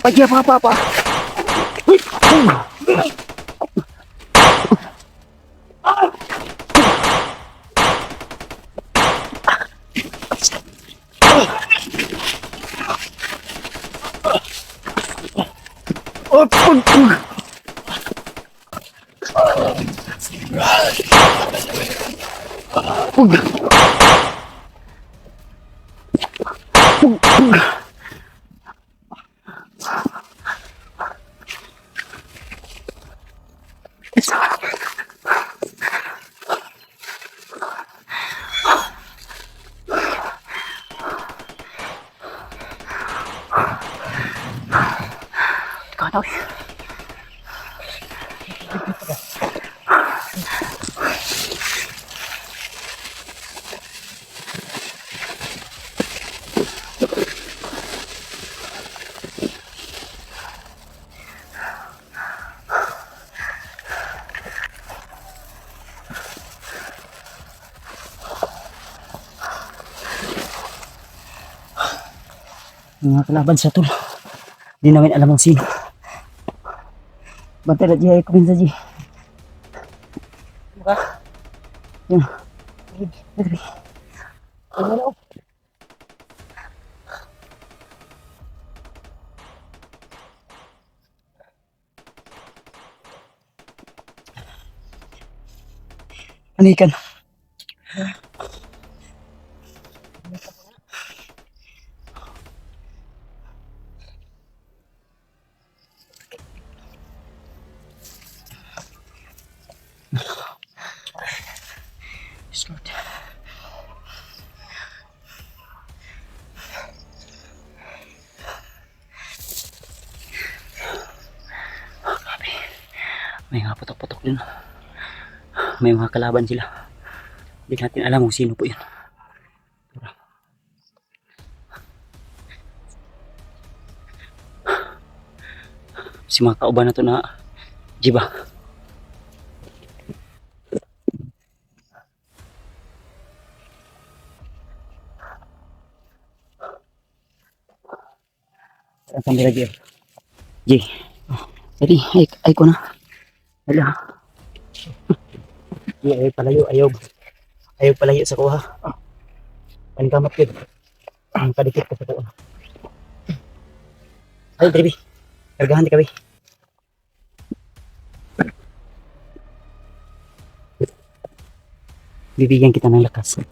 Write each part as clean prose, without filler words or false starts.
Aja apa-apa. Kau mga kalaban sa tul. Di namin alam ang sino. Bantay na Ji, ay kumin sa Ji. Buka. Yan. Dali. Ano? Anikan. Lord. Grabe. May mga putok-putok din. May mga kalaban sila. Hindi natin alam kung sino po yun. Si mga kauban na to na jiba. Sambil lagi ya. Ji. Jadi ay ko na. Hala. Ji ay palayo ayaw. Ayaw palayo sa kuha. Panikamat yun. Padikit ko sa kuha. Ay, Dribi. Kargahan di kami. Bibigyan kita ng lakas.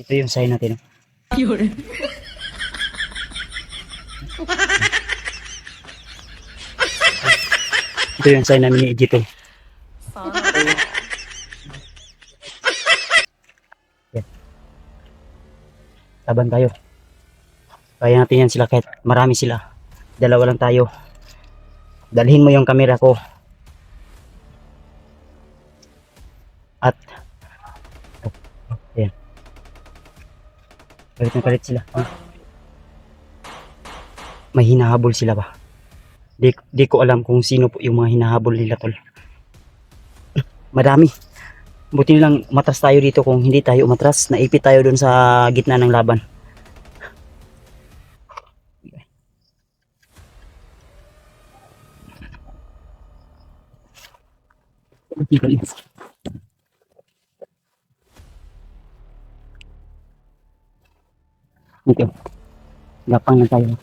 Ito yung sign natin. Yun. Ito yung sign namin ni Ejito. Yan. Laban tayo. Kaya natin yan sila kahit marami sila. Dalawa lang tayo. Dalhin mo yung camera ko. At yan. Galit na galit sila. May hinahabol sila ba? Di ko alam kung sino po yung mga hinahabol nila tol. Madami. Buti lang matras tayo dito. Kung hindi tayo umatras, naipit tayo dun sa gitna ng laban. Ito. Gapang na tayo.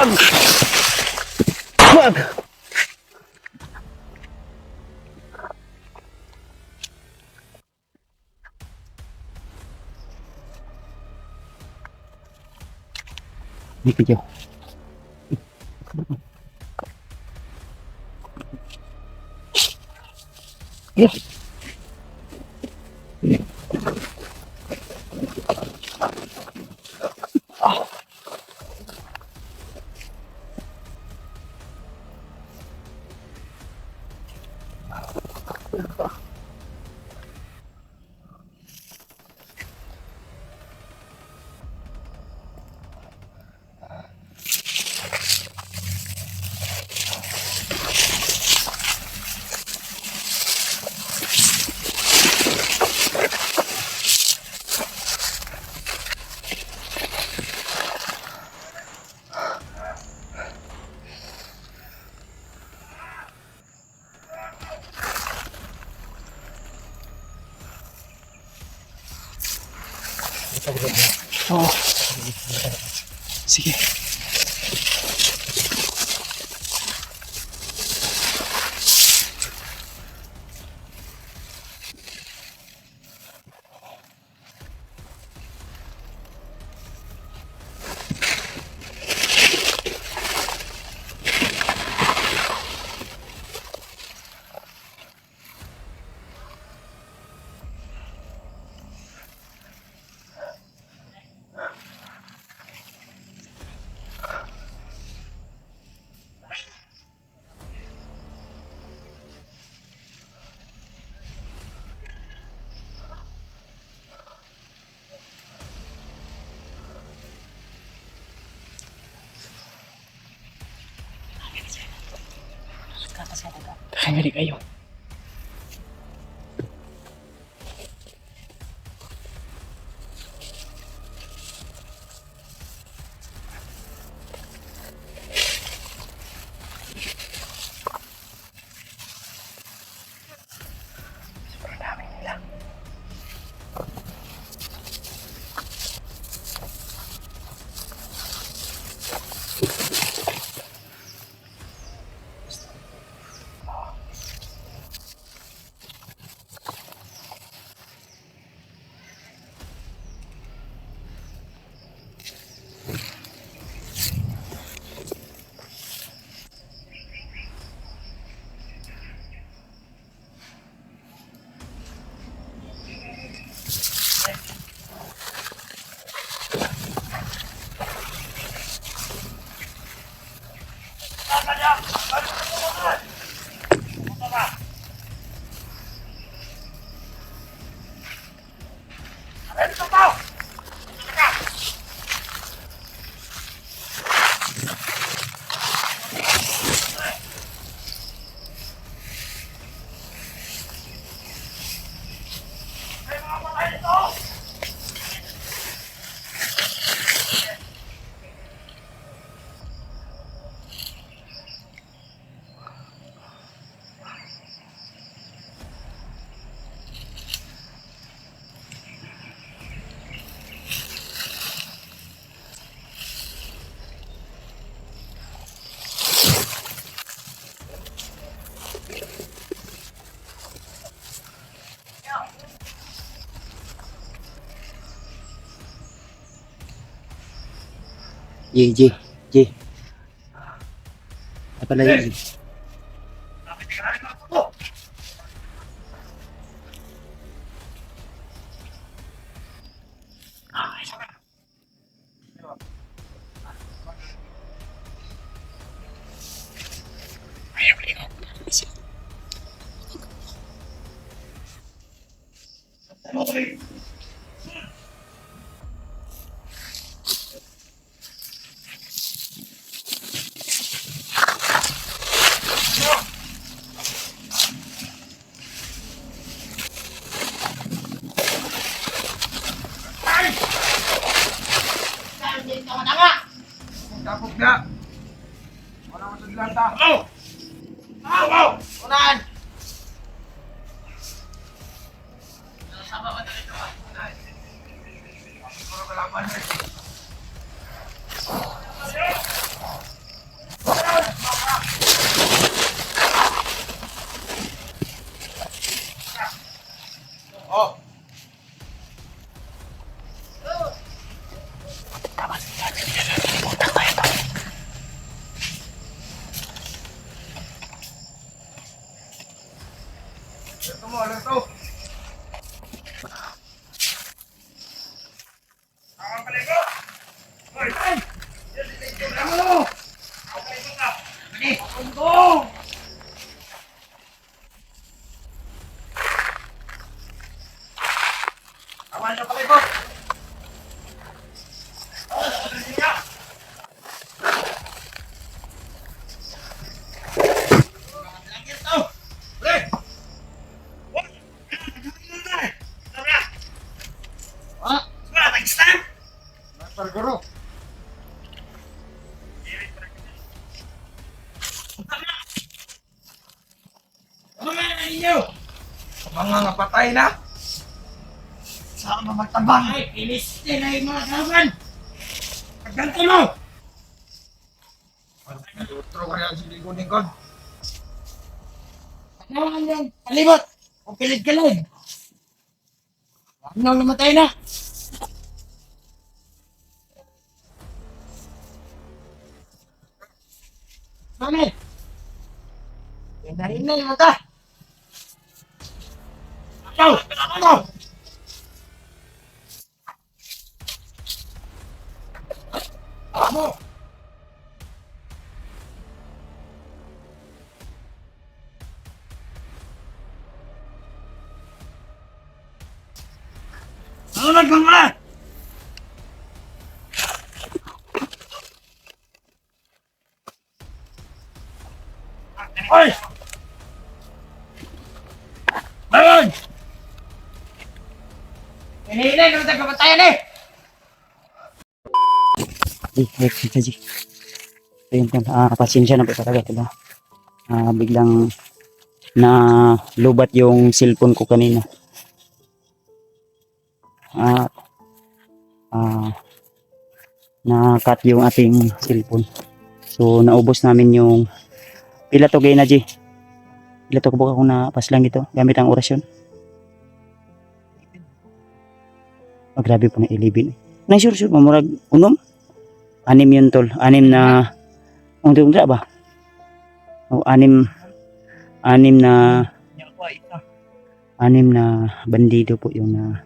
Wag! Wag! Ini kejauh. Ya. Oh. Sige. Kanyari kayo. Sobrang dami nila. J. Apa lagi? Tapos na! Wala mo sa dilata! Oh! Oh! Unahan! Sama ka na rin naman. Siguro kalaban na. Awan na pala ito. Guru. Mga napatay na. Sama magtabang. Ay, inis din ay mga kalaban. Pagganti mo. Utro ka yan si Lingkod. Ano ang yung palibot? O pilit ka lang. Ano namatay na? Mami! Hinay-hinay mo ta! Ikaw! Ano? Ano? Ano nagmamala? Oy! Bayon! Hinihilay ka na kapatayan eh! Kita Ji. Ayun po, pasensya na po talaga, diba? Biglang na lubat yung cellphone ko kanina. At na-cut yung ating cellphone. So naubos namin yung pila to gay na Ji. Pila to buka kung napaslang dito gamit ang orasyon. Grabe po na 11. Na sure mamurag unom. 6 yun tol. 6 na undra ba? O 6 na bandido po yung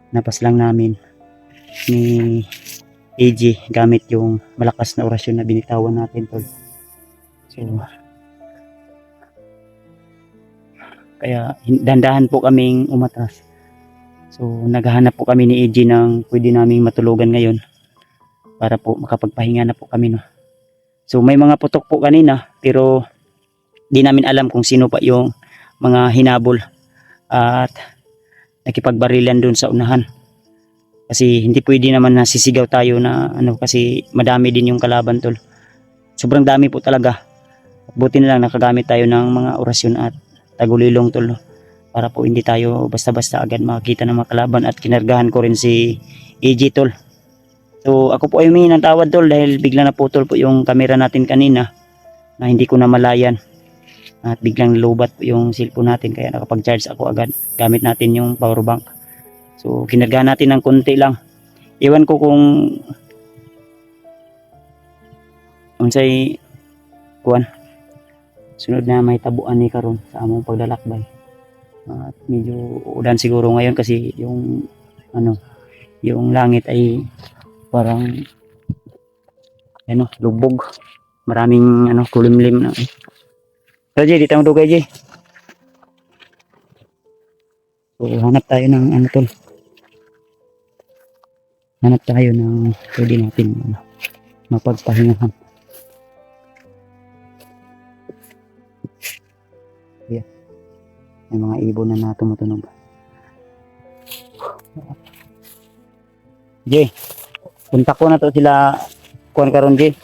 napaslang namin ni AJ gamit yung malakas na orasyon na binitawan natin tol. So kaya dandahan po kaming umatras. So naghahanap po kami ni AJ ng pwede naming matulugan ngayon para po makapagpahinga na po kami, no. So may mga putok po kanina pero di namin alam kung sino pa yung mga hinabol at nakipagbarilan doon sa unahan. Kasi hindi pwede naman nasisigaw tayo na ano kasi madami din yung kalaban tol. Sobrang dami po talaga. Buti na lang nakagamit tayo ng mga orasyon at tagulilong tol, no? Para po hindi tayo basta-basta agad makakita ng mga kalaban at kinargahan ko rin si AJ tol. So ako po ay humingi ng tawad tol dahil bigla naputol po yung camera natin kanina na hindi ko na malayan. At biglang lobat po yung cellphone natin kaya nakapag-charge ako agad gamit natin yung power bank. So kinargahan natin ng konti lang. Iwan ko kung unsay kuan sunod na may tabuan ni karon sa among paglalakbay. At medyo ulan siguro ngayon kasi yung ano yung langit ay parang ano lubog, maraming ano kulimlim na. So Jay, di tayo dugay Jay. So hanap tayo ng ano tol, hanap tayo ng pwede natin ano, mapagpahingahan. Yeah. May mga ibon na tumutunog. Jay, punta ko na to sila kuan karon Jay.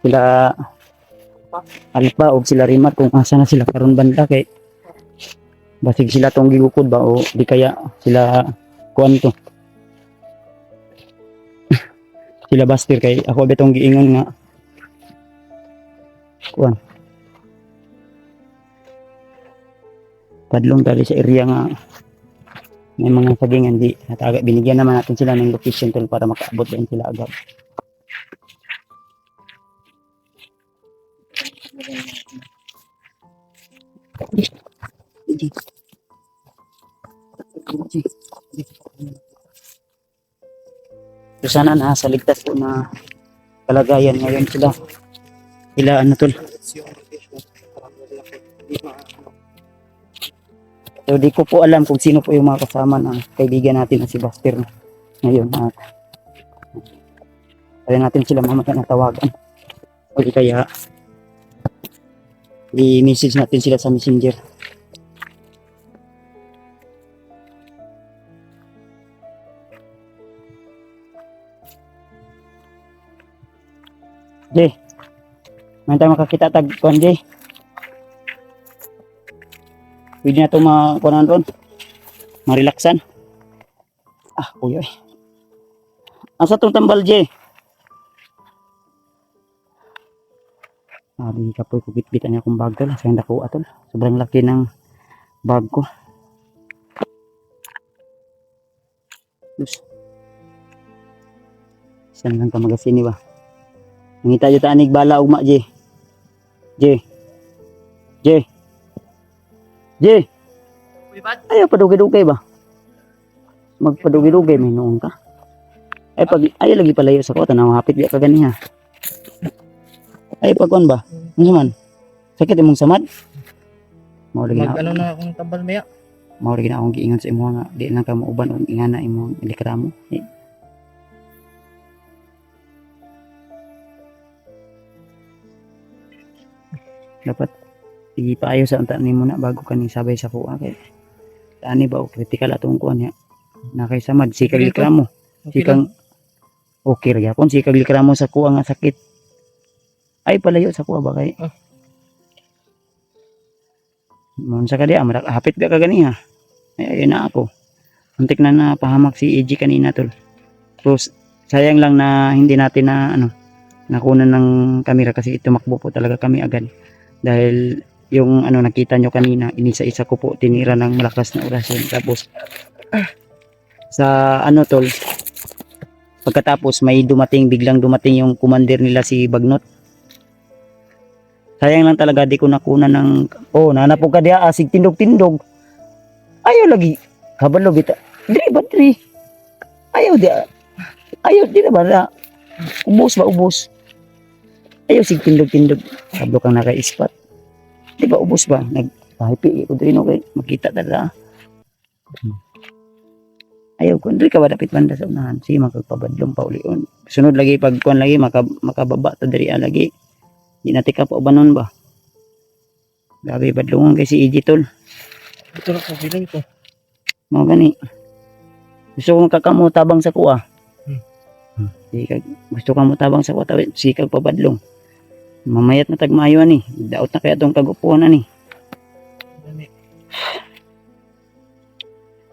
Sila Alpa o sila Rimat kung asa na sila karon banda kay basig sila tong gigukod ba o di kaya sila kuan to. Sila Buster kay ako betong giingon nga kuan. Padlong dali sa area nga may mga sagingan di nataga binigyan naman natin sila ng location tol para makaabot din sila agad. So sana nasa ligtas po na kalagayan ngayon sila. Sila ano tol. So di ko po alam kung sino po yung mga kasama ng kaibigan natin na si Buster ngayon. At kaya natin sila mamaya natawagan. O di kaya i-message natin sila sa messenger. Jay, may tayo makakita tag kuan Jay. Pwede na ito makunan ron. Marelaksan. Ah, kuya eh. Asa itong tambal Jay? Sabi ka po, kubit-bitan niya akong bag tol. Sayang dako atol. Sobrang laki ng bag ko. Terus. Saan lang ka magasini ba? Nangita dito anig bala ugma Jay. Jay. Jay. Jay. Ayaw padugay-dugay ba? Magpadugay-dugay may noon ka. Ay pag ayaw lagi palayo sa ko tanaw hapit biya ka ganiha. Ay pagkuan ba? Ano man? Sakit imong samad? Mao lagi Mag ano na akong tambal maya. mao lagi na akong giingon sa imo nga di lang ka mauban og ingana imong ilikramo. Dapat ipaayo sa unta nimo na bago kani sabay sa kuha kay ani ba o critical atong kuan ya. Nakay samad sikag likramo. Sikang okay ra gyapon sikag likramo sa kuha nga sakit. Ay palayo sa kuha ba kay Mon sa kadi amra hapit ba ka gani ha. Ay ayun na ako. Muntik na napahamak si EG kanina tol. Tapos sayang lang na hindi natin na ano nakunan ng kamera kasi tumakbo po talaga kami agad. Dahil yung ano nakita nyo kanina, inisa-isa ko po tinira ng malakas na orasyon. Tapos sa ano tol, pagkatapos may biglang dumating yung commander nila si Bagnot. Sayang lang talaga di ko nakunan ng nanapog ka diya asig tindog-tindog. Ayaw lagi kabalo bita. Diri ba diri? Ayaw di na ba? Ubos. Ayaw sig tindog-tindog. Sablo kang naka-spot. Di ba ubos ba? Nagpahipi ko dito kay makita talaga. Ayaw ko. Dili ka ba dapit banda sa unahan? Sige, magpabadlong pa ulion. Sunod lagi pagkuhan lagi, makababa ta diri lagi. Di natin ka pa ubanon ba? Grabe, badlongan kay si EG tol. Ito na ko feeling ko. Mga gani. Gusto kong kakamutabang sa kuha. Gusto ka mo tabang sa kuha. Sikag pabadlong. Mamayat na tagmayo ni. Daot na kaya itong kagupuan na ni.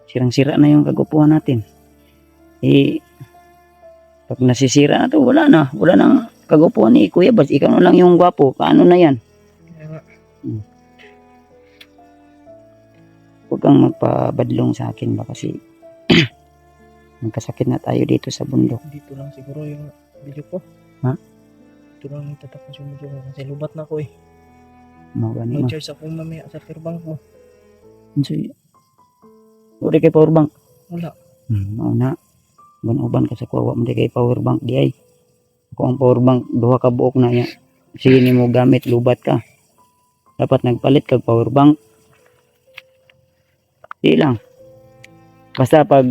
Sirang-sira na yung kagupuan natin. Pag nasisira na to, wala na. Wala nang kagupuan ni Kuya Bas. Ikaw na lang yung gwapo. Paano na yan? Huwag kang magpabadlong sa akin ba kasi magkasakit na tayo dito sa bundok. Dito lang siguro yung video ko. Ha? Ito lang tatapos yung video ko kasi lubat na ko eh. Mga gani ma. Mag-charge ako mamaya sa fairbank mo. So, wala kay powerbank. Wala. Na. Uban ka sa kuwa mo di kay powerbank di ay. Ako ang powerbank duha ka buok na ya. Sige ni mo gamit lubat ka. Dapat nagpalit kag powerbank. Di lang. Basta pag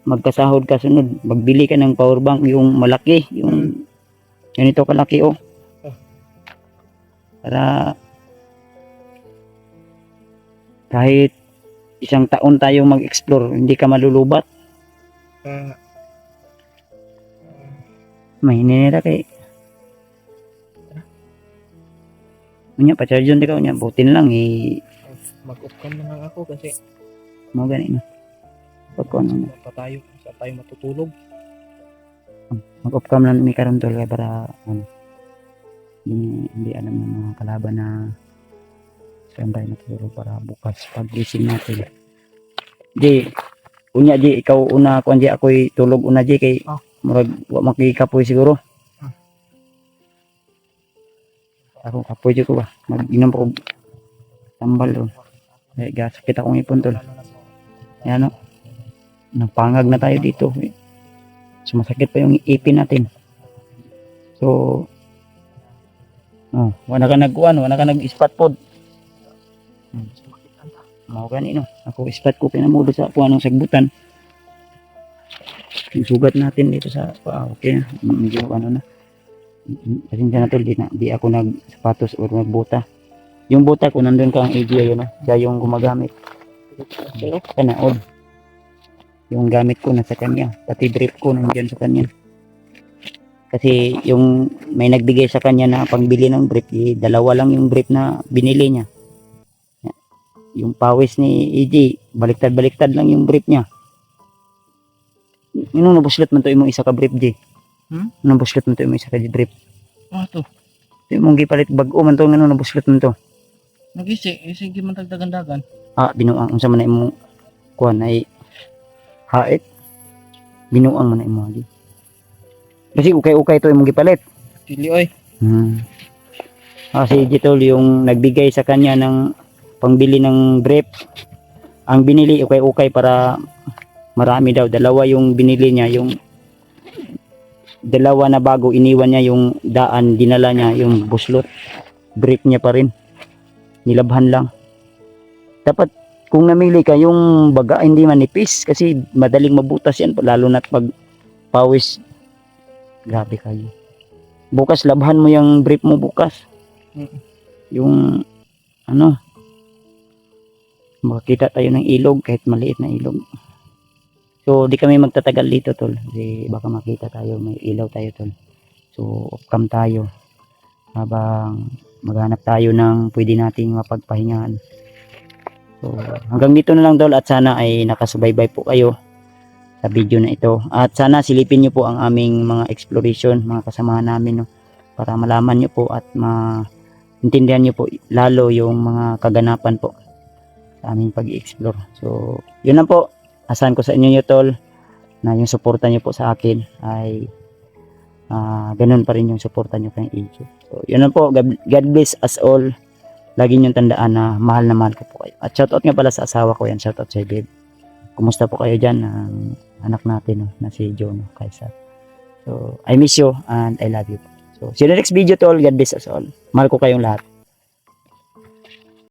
magkasahod ka sunod, magbili ka ng powerbank yung malaki, yung ganito kalaki para kahit isang taon tayo mag-explore, hindi ka malulubat. Mahinira kay unya pa charge yun di ka unya butin lang Mag-off cam na lang ako kasi mo ganito pagkuhan mo pa tayo sa tayo matutulog. mag-off cam lang may karon tol para hindi alam ng mga kalaban na saan tayo natulog para bukas pag gising natin. Di unya di ikaw una kuan di ako'y tulog una di kay murag wa makikapoy siguro. Ako kapoy di ko ba mag-inom ko tambal doon. Kaya gasakit akong ipon tol. Yan o. Napangag na tayo dito. sumasakit pa yung ipin natin. So, wala ka nag-spot pod. Mao gani no. Ako spot ko pinamudo sa kuanong sagbutan. Yung sugat natin dito sa okay. Medyo ano na. Pasensya na tol, di ako nagsapatos o nagbuta. Yung buta ko nandun ka ang AJ yun no. Siya yung gumagamit. Pero kanaod. Yung gamit ko nasa kanya, pati drip ko nandiyan sa kanya. Kasi yung may nagbigay sa kanya na pangbili ng drip, dalawa lang yung drip na binili niya. Yung pawis ni EJ, baliktad-baliktad lang yung drip niya. Yung nabuslat man to imong isa ka drip, J. Nabuslat man to imong isa ka drip. To. Yung mong gipalit bag-o man to, ngano nabuslat man to. Nag-isi, sige man tagdagan-dagan. Binuang unsa man na imong kuan ay haet. Binuang man na imong J. Kasi ukay-ukay to imong gipalit. Pili oy. Si EJ tol yung nagbigay sa kanya ng pangbili ng drip. Ang binili ukay-ukay para marami daw. Dalawa yung binili niya, yung dalawa na bago iniwan niya yung daan, dinala niya yung buslot. Drip niya pa rin. Nilabhan lang. Dapat kung namili ka yung baga hindi manipis kasi madaling mabutas yan lalo na't pag pawis. Grabe kayo. Bukas labhan mo yung drip mo bukas. Yung ano, makakita tayo ng ilog kahit maliit na ilog. So di kami magtatagal dito tol kasi baka makita tayo, may ilaw tayo tol. So off cam tayo habang maghanap tayo ng pwede nating mapagpahingahan. So hanggang dito na lang tol at sana ay nakasubaybay po kayo sa video na ito at sana silipin nyo po ang aming mga exploration, mga kasamahan namin no, para malaman nyo po at maintindihan nyo po lalo yung mga kaganapan po sa aming pag-explore. So yun lang po. Asahan ko sa inyo tol na yung suporta nyo po sa akin ay ganun pa rin yung suporta nyo kay EJ. So yun lang po. God bless us all. Lagi nyo tandaan na mahal ko po kayo. At shoutout nga pala sa asawa ko yan. Shoutout sa babe. Kumusta po kayo dyan ang anak natin no, na si Jono Kaisar. So I miss you and I love you. So see you in the next video tol. God bless us all. Mahal ko kayong lahat.